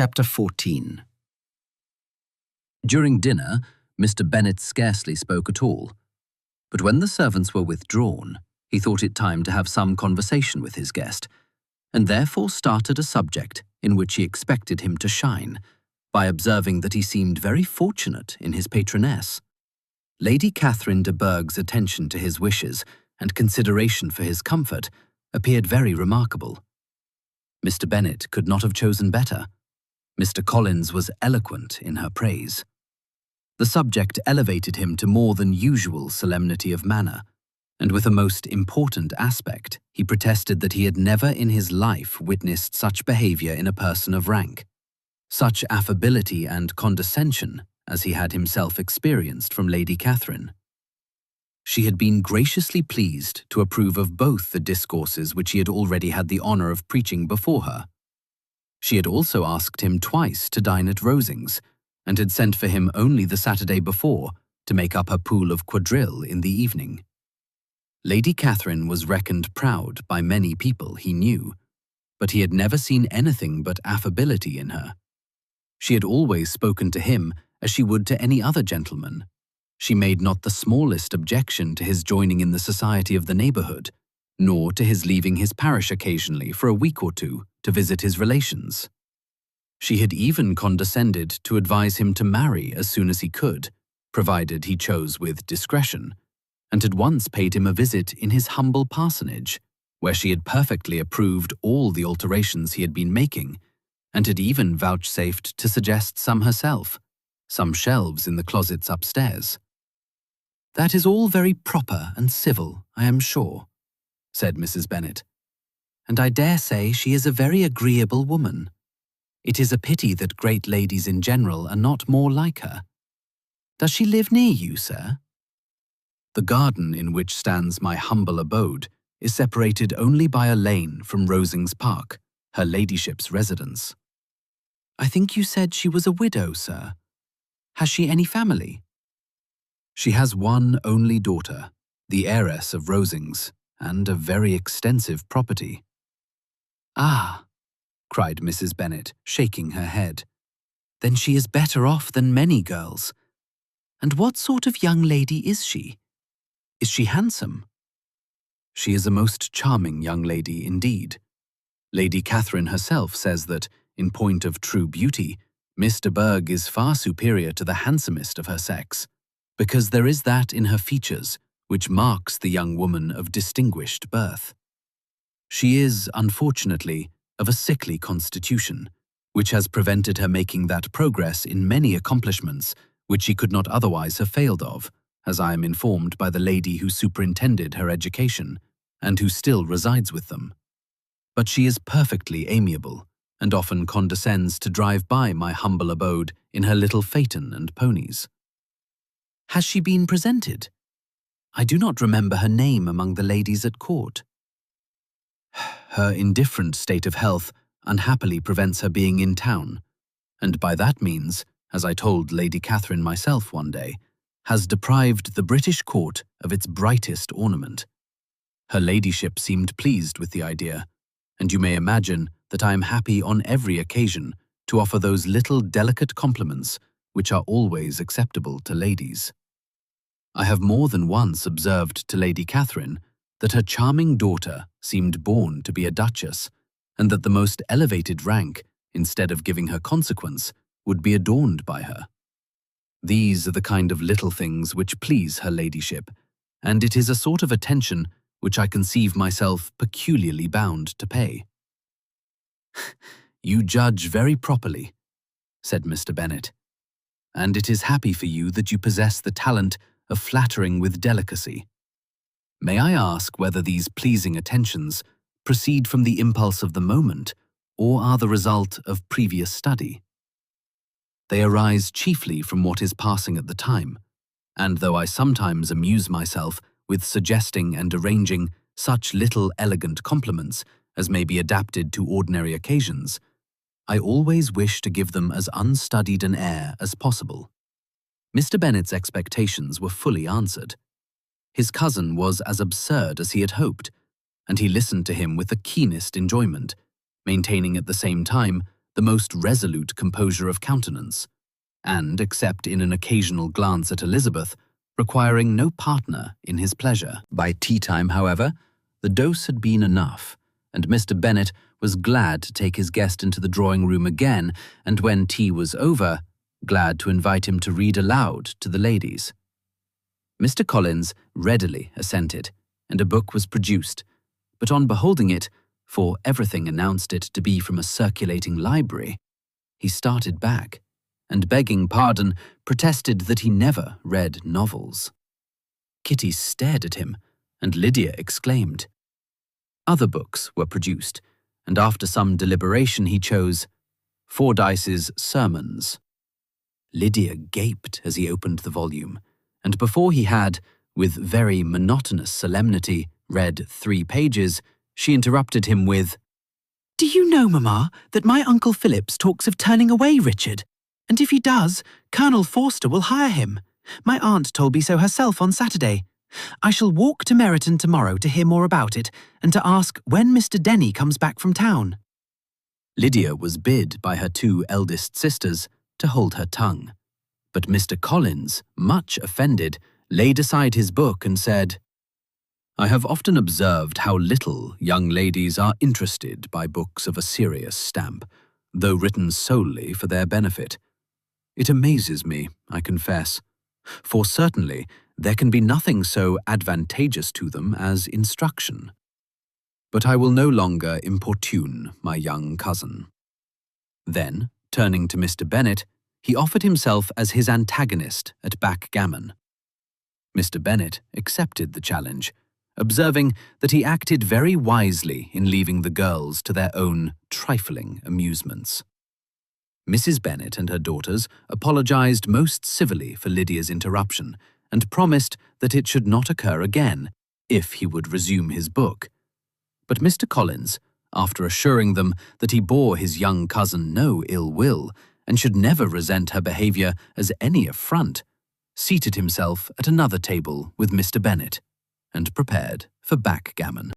Chapter 14. During dinner, Mr. Bennet scarcely spoke at all, but when the servants were withdrawn, he thought it time to have some conversation with his guest, and therefore started a subject in which he expected him to shine, by observing that he seemed very fortunate in his patroness. Lady Catherine de Bourgh's attention to his wishes and consideration for his comfort appeared very remarkable. Mr. Bennet could not have chosen better. Mr. Collins was eloquent in her praise. The subject elevated him to more than usual solemnity of manner, and with a most important aspect, he protested that he had never in his life witnessed such behavior in a person of rank, such affability and condescension as he had himself experienced from Lady Catherine. She had been graciously pleased to approve of both the discourses which he had already had the honour of preaching before her. She had also asked him twice to dine at Rosings, and had sent for him only the Saturday before to make up her pool of quadrille in the evening. Lady Catherine was reckoned proud by many people he knew, but he had never seen anything but affability in her. She had always spoken to him as she would to any other gentleman. She made not the smallest objection to his joining in the society of the neighbourhood, nor to his leaving his parish occasionally for a week or two to visit his relations. She had even condescended to advise him to marry as soon as he could, provided he chose with discretion, and had once paid him a visit in his humble parsonage, where she had perfectly approved all the alterations he had been making, and had even vouchsafed to suggest some herself, some shelves in the closets upstairs. "That is all very proper and civil, I am sure," said Mrs. Bennet, "and I dare say she is a very agreeable woman. It is a pity that great ladies in general are not more like her. Does she live near you, sir?" "The garden in which stands my humble abode is separated only by a lane from Rosings Park, her ladyship's residence." "I think you said she was a widow, sir. Has she any family?" "She has one only daughter, the heiress of Rosings, and a very extensive property." "Ah," cried Mrs. Bennet, shaking her head, "then she is better off than many girls. And what sort of young lady is she? Is she handsome?" "She is a most charming young lady indeed. Lady Catherine herself says that, in point of true beauty, Miss de Bourgh is far superior to the handsomest of her sex, because there is that in her features which marks the young woman of distinguished birth. She is, unfortunately, of a sickly constitution, which has prevented her making that progress in many accomplishments which she could not otherwise have failed of, as I am informed by the lady who superintended her education, and who still resides with them. But she is perfectly amiable, and often condescends to drive by my humble abode in her little phaeton and ponies." "Has she been presented? I do not remember her name among the ladies at court." "Her indifferent state of health unhappily prevents her being in town, and by that means, as I told Lady Catherine myself one day, has deprived the British court of its brightest ornament. Her ladyship seemed pleased with the idea, and you may imagine that I am happy on every occasion to offer those little delicate compliments which are always acceptable to ladies. I have more than once observed to Lady Catherine that her charming daughter seemed born to be a duchess, and that the most elevated rank, instead of giving her consequence, would be adorned by her. These are the kind of little things which please her ladyship, and it is a sort of attention which I conceive myself peculiarly bound to pay." "You judge very properly," said Mr. Bennet, "and it is happy for you that you possess the talent of flattering with delicacy. May I ask whether these pleasing attentions proceed from the impulse of the moment, or are the result of previous study?" "They arise chiefly from what is passing at the time, and though I sometimes amuse myself with suggesting and arranging such little elegant compliments as may be adapted to ordinary occasions, I always wish to give them as unstudied an air as possible." Mr. Bennet's expectations were fully answered. His cousin was as absurd as he had hoped, and he listened to him with the keenest enjoyment, maintaining at the same time the most resolute composure of countenance, and, except in an occasional glance at Elizabeth, requiring no partner in his pleasure. By tea-time, however, the dose had been enough, and Mr. Bennet was glad to take his guest into the drawing-room again, and when tea was over, glad to invite him to read aloud to the ladies. Mr. Collins readily assented, and a book was produced, but on beholding it, for everything announced it to be from a circulating library, he started back, and begging pardon, protested that he never read novels. Kitty stared at him, and Lydia exclaimed. Other books were produced, and after some deliberation he chose Fordyce's Sermons. Lydia gaped as he opened the volume, and before he had, with very monotonous solemnity, read 3 pages, she interrupted him with, "Do you know, Mamma, that my Uncle Phillips talks of turning away Richard? And if he does, Colonel Forster will hire him. My aunt told me so herself on Saturday. I shall walk to Meryton tomorrow to hear more about it, and to ask when Mr. Denny comes back from town." Lydia was bid by her 2 eldest sisters to hold her tongue, but Mr. Collins, much offended, laid aside his book and said, "I have often observed how little young ladies are interested by books of a serious stamp, though written solely for their benefit. It amazes me, I confess, for certainly there can be nothing so advantageous to them as instruction. But I will no longer importune my young cousin." Then, turning to Mr. Bennet, he offered himself as his antagonist at backgammon. Mr. Bennet accepted the challenge, observing that he acted very wisely in leaving the girls to their own trifling amusements. Mrs. Bennet and her daughters apologized most civilly for Lydia's interruption, and promised that it should not occur again, if he would resume his book. But Mr. Collins, after assuring them that he bore his young cousin no ill will, and should never resent her behaviour as any affront, seated himself at another table with Mr. Bennet, and prepared for backgammon.